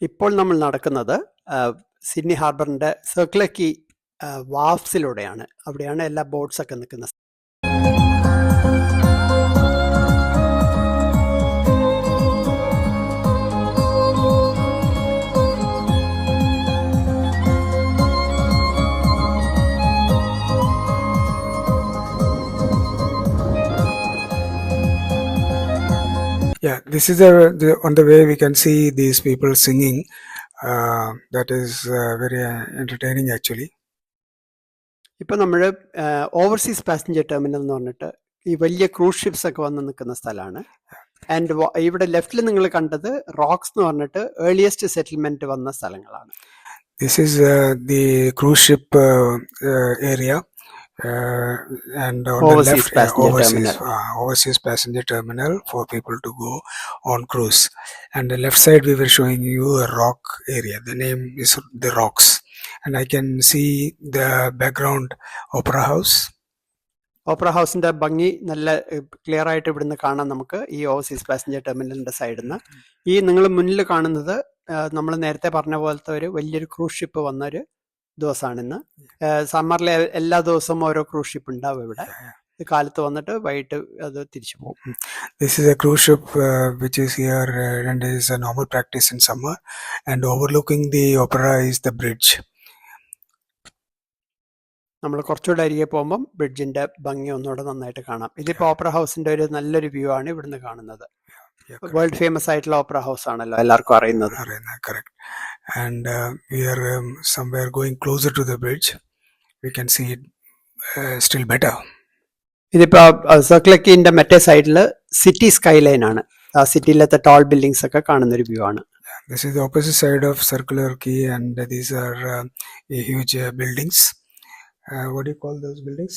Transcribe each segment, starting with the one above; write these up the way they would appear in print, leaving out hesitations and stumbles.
ഇപ്പോൾ നമ്മൾ നടക്കുന്നത് സിഡ്നി ഹാർബറിന്റെ സർക്കുലർ കീ വാഫ്സിലൂടെയാണ്. അവിടെയാണ് എല്ലാ ബോട്ട്സ് ഒക്കെ നിൽക്കുന്നത്. Yeah, this is on the way we can see these people singing. That is very entertaining actually. ഇപ്പൊ നമ്മൾ ഓവർസീസ് പാസഞ്ചർ ടെർമിനൽ എന്ന് പറഞ്ഞിട്ട് ഈ വലിയ ക്രൂസ് ഷിപ്സ് ഒക്കെ വന്ന് നിൽക്കുന്ന സ്ഥലമാണ്. ആൻഡ് ഇവിടെ ലെഫ്റ്റിൽ നിങ്ങൾ കണ്ടത് റോക്സ് എന്ന് പറഞ്ഞിട്ട് ഏർലിയസ്റ്റ് സെറ്റിൽമെന്റ് വന്ന സ്ഥലങ്ങളാണ്. This is the cruise ship area. And on Overseas the left, overseas passenger terminal for people to go on cruise. And the left side we were showing you a rock area. The name is the Rocks, and I can see the background Opera House. Opera ഹൗസിന്റെ ഭംഗി നല്ല clear ആയിട്ട് ഇവിടുന്ന് കാണാം നമുക്ക് ഈ overseas passenger ടെർമിനലിന്റെ സൈഡിൽ നിന്ന്. ഈ നിങ്ങൾ മുന്നിൽ കാണുന്നത് നമ്മൾ നേരത്തെ പറഞ്ഞ പോലത്തെ ഒരു വലിയൊരു ക്രൂസ് ഷിപ്പ് വന്നൊരു ദിവസമാണിന്ന്. സമ്മറിലെ എല്ലാ ദിവസവും ഓരോ ക്രൂസ് ഷിപ്പ് ഉണ്ടാവും ഇവിടെ. കാലത്ത് വന്നിട്ട് വൈകിട്ട് അത് തിരിച്ചു പോകും. This is a cruise ship which is here and is a normal practice in summer, and overlooking the opera is the bridge. നമ്മൾ കുറച്ചുകൂടെ അരികെ പോകുമ്പം ബ്രിഡ്ജിന്റെ ഭംഗി ഒന്നുകൂടെ നന്നായിട്ട് കാണാം. ഇതിപ്പോ ഓപ്പറ ഹൗസിന്റെ ഒരു നല്ലൊരു വ്യൂ ആണ് ഇവിടുന്ന് കാണുന്നത്. വേൾഡ് ഫേമസ് ആയിട്ടുള്ള ഓപ്പറ ഹൗസ് ആണല്ലോ, എല്ലാവർക്കും അറിയുന്നത്. Correct. And we are somewhere going closer to the bridge. We can see it still better. ഇതിപ്പോ സർക്കുലർ കീന്റെ മറ്റേ സൈഡില് സിറ്റി സ്കൈ ലൈൻ ആണ്. ആ സിറ്റിയിലത്തെ ടോൾ ബിൽഡിങ്സ് ഒക്കെ കാണുന്ന ഒരു വ്യൂ ആണ്. This is the opposite side of Circular Quay, and these are huge buildings. What do you call those buildings?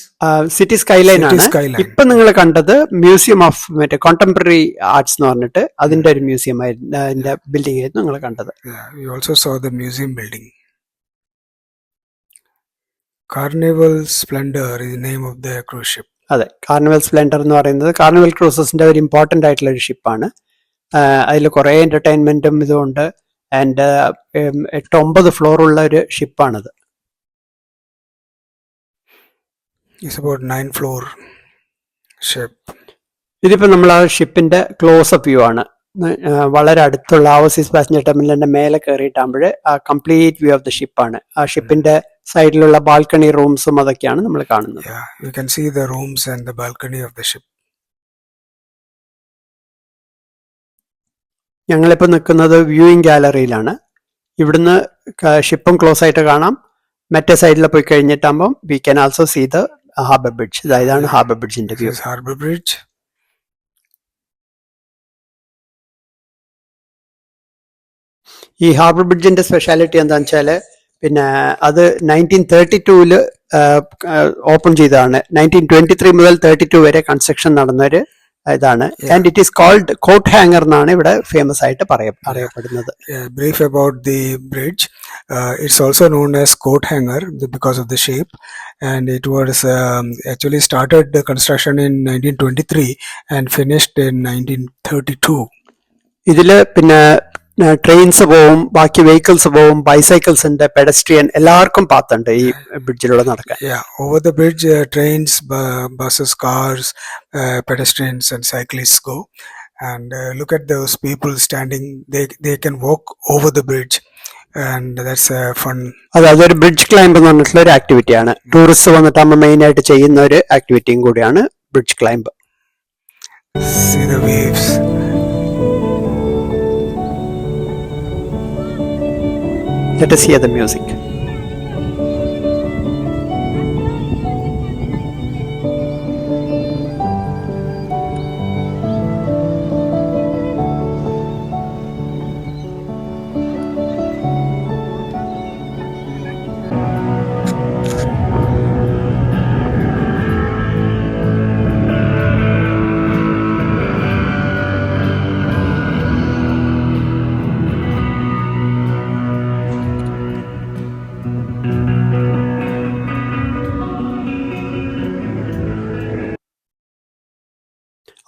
City sky line ആണ്. ഇപ്പൊ നിങ്ങൾ കണ്ടത് മ്യൂസിയം ഓഫ് മറ്റേ കോണ്ടംപററി ആർട്സ് എന്ന് പറഞ്ഞിട്ട് അതിന്റെ ഒരു മ്യൂസിയം ആയിരുന്നു, അതിന്റെ ബിൽഡിംഗ് ആയിരുന്നു നിങ്ങൾ കണ്ടത്. We also saw the museum building. Carnival Splendor is the name of the cruise ship. അതെ, കാർണിവൽ സ്പ്ലെൻഡർ എന്ന് പറയുന്നത് കാർണിവൽ ക്രൂസസിന്റെ ഒരു ഇമ്പോർട്ടന്റ് ആയിട്ടുള്ള ഒരു ഷിപ്പാണ്. അതിൽ കുറെ എന്റർടൈൻമെന്റും ഇതുണ്ട്. ആൻഡ് 8-9 ഫ്ലോറുള്ള ഒരു ഷിപ്പാണത്. It's about 9-floor ship. ഇതിപ്പോ നമ്മൾ ആ ഷിപ്പിന്റെ ക്ലോസപ്പ് വ്യൂ ആണ്. വളരെ അടുത്തുള്ള ഓവർസീസ് പാസഞ്ചർ ടെർമിനലിന്റെ മേലെ കയറിയിട്ടാകുമ്പോൾ ആ കംപ്ലീറ്റ് വ്യൂ ഓഫ് ദ ഷിപ്പാണ്. ആ ഷിപ്പിന്റെ സൈഡിലുള്ള ബാൽക്കണി റൂംസും അതൊക്കെയാണ് നമ്മൾ കാണുന്നത്. Yeah, you can see the rooms and the balcony of the ship. ഞങ്ങളിപ്പോൾ നിൽക്കുന്നത് വ്യൂയിങ് ഗാലറിയിലാണ്. ഇവിടുന്ന് ഷിപ്പും ക്ലോസ് ആയിട്ട് കാണാം. മറ്റേ സൈഡിൽ പോയി കഴിഞ്ഞിട്ടാകുമ്പോൾ we can also see the harbour bridge. ഇതാണ് ഹാർബർ ബ്രിഡ്ജിന്റെ വ്യൂ. Harbour bridge. ഈ ഹാർബർ ബ്രിഡ്ജിന്റെ സ്പെഷ്യാലിറ്റി എന്താണെന്ന് വെച്ചാല് പിന്നെ അത് 1932 ഓപ്പൺ ചെയ്തതാണ്. 1923 മുതൽ 32 വരെ കൺസ്ട്രക്ഷൻ നടന്നൊരു ഇതാണ്. And it is called coat hanger എന്നാണ് ഇവിടെ ഫേമസ് ആയിട്ട് അറിയപ്പെടുന്നത്. Brief about the bridge. It's also known as coat hanger because of the shape, and it was actually started the construction in 1923 and finished in 1932. ഇതില് പിന്നെ trains പോവും, ബാക്കി vehicles പോവും, bicycles ഉണ്ട്, പെഡസ്ട്രിയൻ, എല്ലാവർക്കും പാത്തുണ്ട് ഈ ബ്രിഡ്ജിലൂടെ നടക്കാൻ. Over the bridge, trains, buses, cars, pedestrians and cyclists go. And look at those people standing. They can walk over the bridge, and that's fun. അതൊരു ബ്രിഡ്ജ് ക്ലൈംബ് എന്ന് പറഞ്ഞിട്ടുള്ള ഒരു ആക്ടിവിറ്റിയാണ്. ടൂറിസ്റ്റ് വന്നിട്ട് നമ്മൾ മെയിൻ ആയിട്ട് ചെയ്യുന്ന ഒരു ആക്ടിവിറ്റിയും കൂടിയാണ് bridge climb. See the waves. Let us hear the music.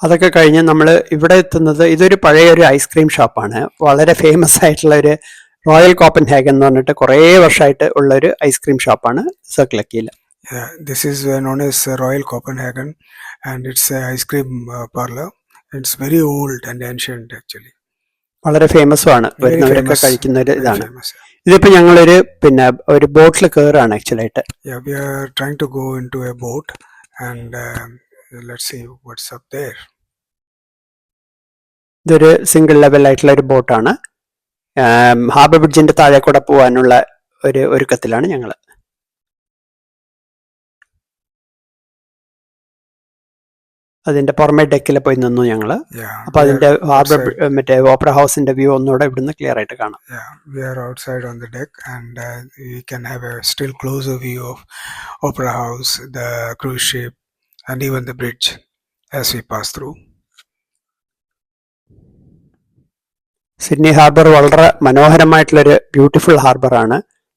അതൊക്കെ കഴിഞ്ഞ് നമ്മൾ ഇവിടെ എത്തുന്നത് ഇതൊരു പഴയൊരു ഐസ്ക്രീം ഷോപ്പാണ്. വളരെ ഫേമസ് ആയിട്ടുള്ള ഒരു റോയൽ കോപ്പൻഹേഗൻ എന്ന് പറഞ്ഞിട്ട് കുറേ വർഷമായിട്ട് ഉള്ള ഒരു ഐസ്ക്രീം ഷോപ്പാണ് circle കീയിൽ. Yeah, this is known as Royal Copenhagen, and it's a ice cream parlor. It's very old and ancient actually. വളരെ ഫേമസും ആണ്, Very വരുന്നവരൊക്കെ famous. കഴിക്കുന്ന ഒരു Very ഇതാണ്. famous. ഇതിപ്പോ ഞങ്ങളൊരു ഒരു ബോട്ടിൽ കയറാണ് ആക്ച്വലായിട്ട്. Yeah, we are trying to go into a boat, and let's see what's up there. ഇതൊരു സിംഗിൾ ലെവൽ ആയിട്ടുള്ള ഒരു ബോട്ടാണ്. ഹാർബർ ബ്രിഡ്ജിന്റെ താഴെ കൂടെ പോകാനുള്ള ഒരു ഒരുക്കത്തിലാണ് ഞങ്ങൾ. അതിന്റെ പുറമെ ഡെക്കിൽ പോയി നിന്നു ഞങ്ങള്. Yeah, അപ്പൊ അതിന്റെ ഹാർബർ മറ്റേ ഓപ്പറ ഹൗസിന്റെ വ്യൂ ഒന്നുകൂടെ ഇവിടുന്ന് ക്ലിയർ ആയിട്ട് കാണാം. yeah, we are outside on the deck, and we can have a still closer view of Opera House, the cruise ship, and even the bridge as we pass through. Sydney harbour വളരെ മനോഹരമായിട്ടുള്ളൊരു beautiful ഹാർബറാണ്.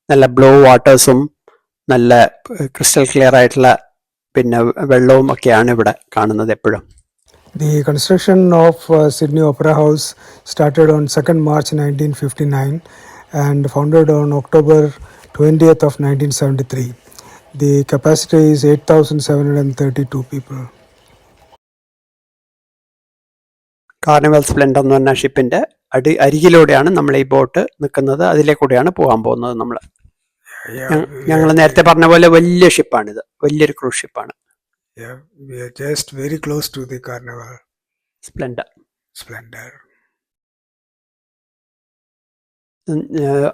നല്ല blue വാട്ടേഴ്സും നല്ല crystal clear ആയിട്ടുള്ള വെള്ളവും ഒക്കെയാണ് ഇവിടെ കാണുന്നത് എപ്പോഴും. The construction of Sydney Opera House started on 2nd March 1959 and founded on October 20th of 1973. The capacity is 8,732 people. Carnival Splendor എന്ന് പറഞ്ഞ ഷിപ്പിന്റെ അരികിലൂടെയാണ് നമ്മൾ ഈ ബോട്ട് നിൽക്കുന്നത്. അതിലെ കൂടെയാണ് പോകാൻ പോകുന്നത് നമ്മൾ. ഞങ്ങൾ നേരത്തെ പറഞ്ഞ പോലെ വലിയ ഷിപ്പാണിത്, വലിയൊരു cruise ഷിപ്പാണ്. Yeah, we are just very close to the Carnival Splendor.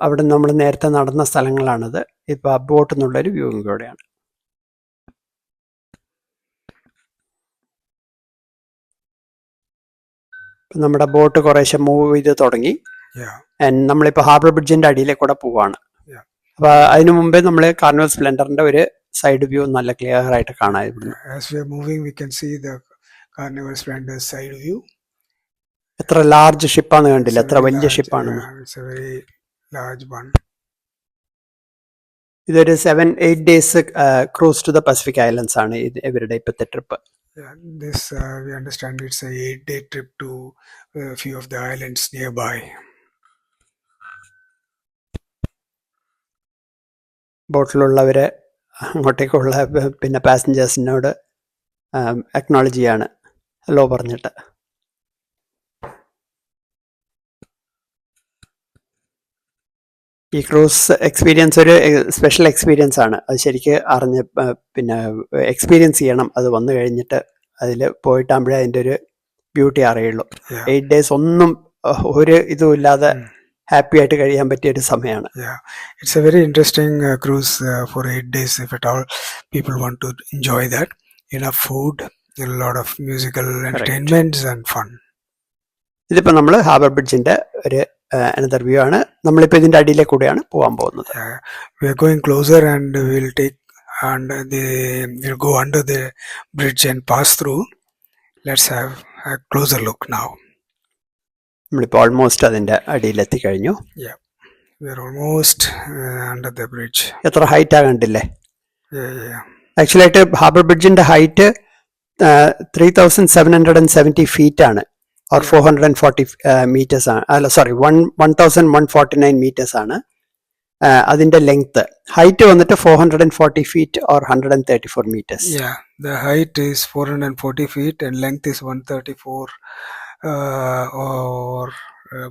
അവിടെ നമ്മൾ നേരത്തെ നടന്ന സ്ഥലങ്ങളാണിത്. ഇപ്പൊ ആ ബോട്ടിൽ നിന്നുള്ളൊരു വ്യൂവും കൂടെയാണ്. നമ്മുടെ ബോട്ട് കുറേശ്ശെ മൂവ് ചെയ്ത് തുടങ്ങി. നമ്മളിപ്പോ ഹാർബർ ബ്രിഡ്ജിന്റെ അടിയിലേക്ക് കൂടെ പോവാണ്. അപ്പൊ അതിനു മുമ്പേ നമ്മൾ കാർണിവൽ സ്പ്ലെൻഡറിന്റെ ഒരു സൈഡ് വ്യൂ നല്ല ക്ലിയർ ആയിട്ട് കാണാം. As we are moving, we can see the Carnival Splendor side view. എത്ര ലാർജ് ഷിപ്പാണ് കണ്ടില്ല, എത്ര വലിയ ഷിപ്പാണെന്ന്. It's a very large one. ഇതൊരു 7-8 days cruise to the Pacific islands ആണ് ഇവരുടെ ഇപ്പോഴത്തെ trip. This we understand it's a 8-day trip to a few of the islands nearby. ബോട്ടിലുള്ളവരെ അങ്ങോട്ടേക്കുള്ള പാസഞ്ചേഴ്സിനോട് അക്നോളജ് ചെയ്യാണ് ഹലോ പറഞ്ഞിട്ട്. ഈ ക്രൂസ് എക്സ്പീരിയൻസ് ഒരു സ്പെഷ്യൽ എക്സ്പീരിയൻസ് ആണ്. അത് ശരിക്ക് അറിഞ്ഞ് എക്സ്പീരിയൻസ് ചെയ്യണം. അത് വന്നു കഴിഞ്ഞിട്ട് അതിൽ പോയിട്ടാകുമ്പോഴേ അതിൻ്റെ ഒരു ബ്യൂട്ടി അറിയുള്ളൂ. 8 days ഒന്നും ഒരു ഇതും ഇല്ലാതെ ഹാപ്പി ആയിട്ട് കഴിയാൻ പറ്റിയ ഒരു സമയമാണ്. It's a very interesting cruise for 8 days if at all people want to enjoy that. Enough food, a lot of musical entertainments and fun. ഇതിപ്പോ നമ്മൾ ഹാർബർ ബ്രിഡ്ജിന്റെ ഒരു അനദർ വ്യൂ ആണ്. നമ്മളിപ്പോ ഇതിന്റെ അടിയിലെ കൂടെയാണ് പോകാൻ പോകുന്നത്. We are going closer and we'll go under the bridge and pass through. Let's have a closer look now. നമ്മളിപ്പോൾ ഓൾമോസ്റ്റ് അതിന്റെ അടിയിലെത്തി കഴിഞ്ഞു. We are almost under the bridge. എത്ര ഹൈറ്റ് കണ്ടില്ലേ? ആക്ച്വലായിട്ട് ഹാർബർ ബ്രിഡ്ജിന്റെ ഹൈറ്റ് 3770 ഫീറ്റ് ആണ്, ഓർ 440 മീറ്റേഴ്സ് ആണ്. അല്ല sorry, 1149 metres ആണ് അതിന്റെ ലെങ്ത്. ഹൈറ്റ് വന്നിട്ട് 440 feet or 134 metres. The height is 440 feet and length is 134 or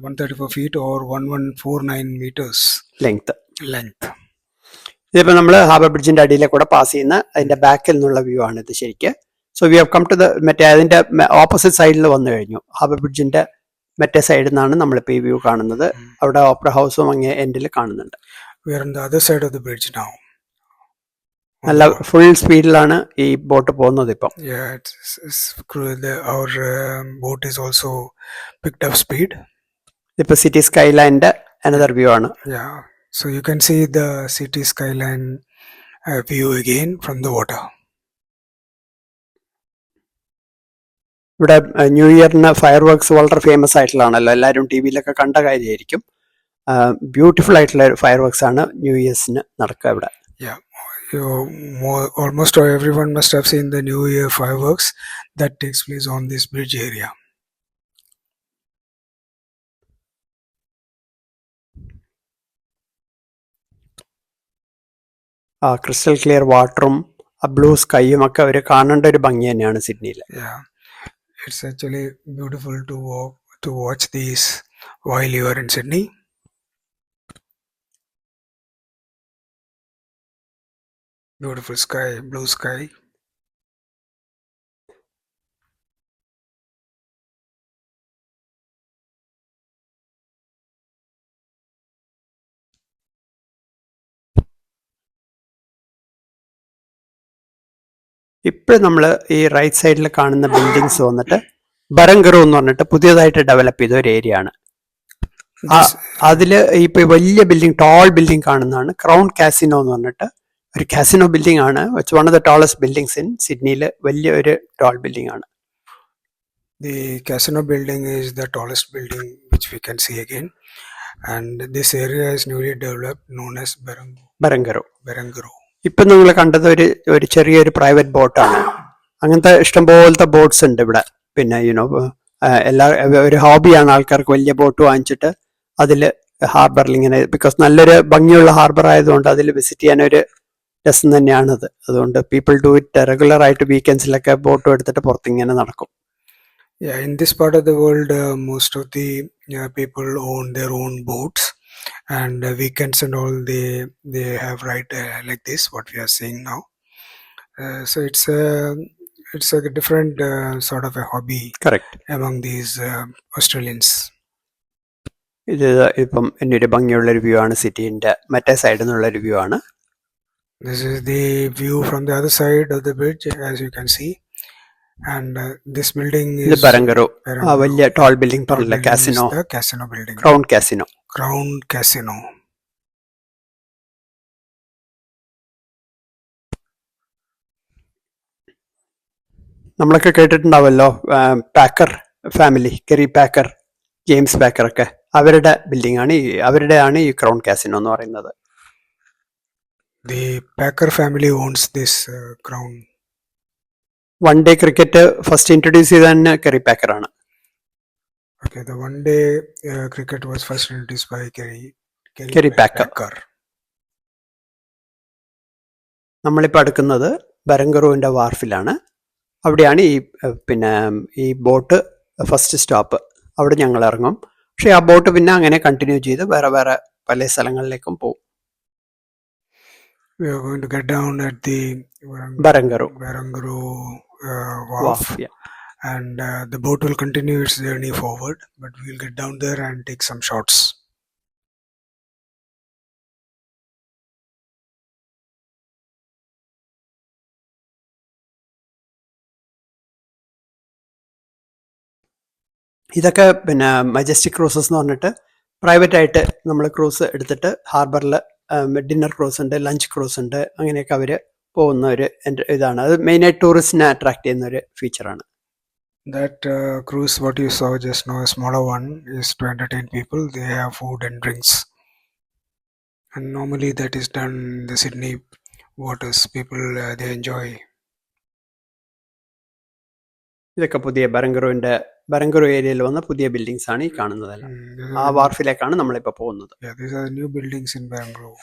134 feet or 1149 meters length. ഇതിപ്പോ നമ്മൾ ഹാർബർ ബ്രിഡ്ജിന്റെ അടിയിലെ കൂടെ പാസ് ചെയ്യുന്ന അതിന്റെ ബാക്കിൽ നിന്നുള്ള വ്യൂ ആണ് ഇത് ശരിക്ക്. So we have come to the മറ്റേ അതിന്റെ ഓപ്പോസിറ്റ് സൈഡിൽ വന്നു കഴിഞ്ഞു. ഹാർബർ ബ്രിഡ്ജിന്റെ മറ്റേ സൈഡിൽ നിന്നാണ് നമ്മളിപ്പോ ഈ വ്യൂ കാണുന്നത്. അവിടെ ഓപ്പറ ഹൗസും അങ്ങേ എൻഡിൽ കാണുന്നുണ്ട്. We are on the other side of the bridge now. നല്ല ഫുൾ സ്പീഡിലാണ് ഈ ബോട്ട് പോകുന്നത് ഇപ്പം. Our boat is also picked up speed. ഇപ്പൊ സിറ്റി സ്കൈലൈൻ്റെ അനദർ വ്യൂ ആണ്. So you can see the city skyline view again from the water. ഇവിടെ new ഇയറിന് fire works വളരെ famous ആയിട്ടുള്ളതാണല്ലോ, എല്ലാവരും ടി വിയിലൊക്കെ കണ്ട കാര്യമായിരിക്കും. ബ്യൂട്ടിഫുൾ ആയിട്ടുള്ള ഫയർ വർക്ക്സ് ആണ് ന്യൂ ഇയേഴ്സിന് നടക്കുക ഇവിടെ. Almost everyone must have seen the New Year fireworks that takes place on this bridge area. ആ ക്രിസ്റ്റൽ ക്ലിയർ വാട്ടറും ആ ബ്ലൂ സ്കൈയും ഒക്കെ ഒരു കാണേണ്ട ഒരു ഭംഗി തന്നെയാണ് സിഡ്നിയിൽ. Yeah, it's actually beautiful to watch these while you are in Sydney. Beautiful sky, blue sky. ഇപ്പോൾ നമ്മൾ ഈ റൈറ്റ് സൈഡിൽ കാണുന്ന ബിൽഡിങ്സ് വന്നിട്ട് ബരങ്കറു എന്ന് പറഞ്ഞിട്ട് പുതിയതായിട്ട് ഡെവലപ്പ് ചെയ്ത ഒരു ഏരിയ ആണ്. അതിൽ ഇപ്പൊ വലിയ ബിൽഡിംഗ്, ടോൾ ബിൽഡിംഗ് കാണുന്നതാണ് ക്രൗൺ കാസിനോ എന്ന് പറഞ്ഞിട്ട് ഒരു കാസിനോ ബിൽഡിംഗ് ആണ്. One of the tallest buildings in സിഡ്നിയിൽ, വലിയ ഒരു ടോൾ ബിൽഡിംഗ് ആണ്. The casino building is the tallest building which we can see again, and this area is newly developed known as ബരങ്കറു. Barangaroo. ഇപ്പൊ നിങ്ങൾ കണ്ടത് ഒരു ചെറിയൊരു പ്രൈവറ്റ് ബോട്ടാണ്. അങ്ങനത്തെ ഇഷ്ടംപോലത്തെ ബോട്ട്സ് ഉണ്ട് ഇവിടെ. പിന്നെ എല്ലാ ഒരു ഹോബിയാണ് ആൾക്കാർക്ക് വലിയ ബോട്ട് വാങ്ങിച്ചിട്ട് അതിൽ ഹാർബറിൽ ഇങ്ങനെ, ബിക്കോസ് നല്ലൊരു ഭംഗിയുള്ള ഹാർബർ ആയതുകൊണ്ട് അതിൽ വിസിറ്റ് ചെയ്യാനൊരു രസം തന്നെയാണത്. അതുകൊണ്ട് പീപ്പിൾ ഡു ഇറ്റ് റെഗുലർ ആയിട്ട് വീക്കെൻഡ്സിലൊക്കെ ബോട്ടും എടുത്തിട്ട് പുറത്തിങ്ങനെ നടക്കും. Yeah, in this part of the world, most of the people own their own boats, and weekends and all they have ride like this what we are seeing now. So it's a different sort of a hobby correct. among these Australians. ഇത് ഇപ്പം എൻ്റെ ഒരു ഭംഗിയുള്ളൊരു view ആണ്. സിറ്റിന്റെ മറ്റേ സൈഡിൽ നിന്നുള്ളൊരു view ആണ്. This is the view from the other side of the bridge, as you can see. And this building ഇത് is ബരങ്കറു. ആ Barangaroo. വലിയ ടോൾ ബിൽഡിംഗ് Tall പറഞ്ഞില്ല, building is casino, the casino building, crown casino. Crown Casino. നമ്മളൊക്കെ കേട്ടിട്ടുണ്ടാവല്ലോ packer family, കെറി packer, James packer ഒക്കെ, അവരുടെ building ആണ് അവരുടെയാണ് ഈ crown casino എന്ന് പറയുന്നത്. The Packer family owns this Crown. One day cricket first introduce ചെയ്ത തന്നെ കെറി പാക്കർ ആണ്. Okay, the one day cricket was first introduced by Kerry Packer. നമ്മളിപ്പോൾ അടുക്കുന്നത് ബരങ്കറുവിൻ്റെ വാർഫിലാണ്. അവിടെയാണ് ഈ ബോട്ട് ഫസ്റ്റ് സ്റ്റോപ്പ്. അവിടെ ഞങ്ങൾ ഇറങ്ങും. പക്ഷെ ആ ബോട്ട് പിന്നെ അങ്ങനെ കണ്ടിന്യൂ ചെയ്ത് വേറെ വേറെ പല സ്ഥലങ്ങളിലേക്കും പോകും. We are going to get down at the Barangaroo wharf, wharf. and the boat will continue its journey forward, but we'll get down there and take some shots. ഇതൊക്കെ പിന്നെ മജസ്റ്റിക് ക്രൂസസ് എന്ന് പറഞ്ഞിട്ട് പ്രൈവറ്റ് ആയിട്ട് നമ്മൾ cruise എടുത്തിട്ട് ഹാർബറിൽ dinner cruise ഉണ്ട്, lunch cruise ഉണ്ട്, അങ്ങനെയൊക്കെ അവർ പോകുന്ന ഒരു ഇതാണ്. അത് മെയിനായിട്ട് ടൂറിസ്റ്റിനെ അട്രാക്ട് ചെയ്യുന്ന ഒരു ഫീച്ചറാണ്. That cruise, what you saw just now, a smaller one, is to entertain people. They have food and drinks, and normally that is done in the Sydney waters. People they enjoy. ഇതൊക്കെ പുതിയ ബരങ്കറു ഏരിയയിൽ വന്ന പുതിയ buildings ആണ് ഈ കാണുന്നതെല്ലാം. ആ വാർഫിലേക്കാണ് നമ്മളിപ്പോൾ പോകുന്നത്. Yeah, these are the new buildings in Barangaroo.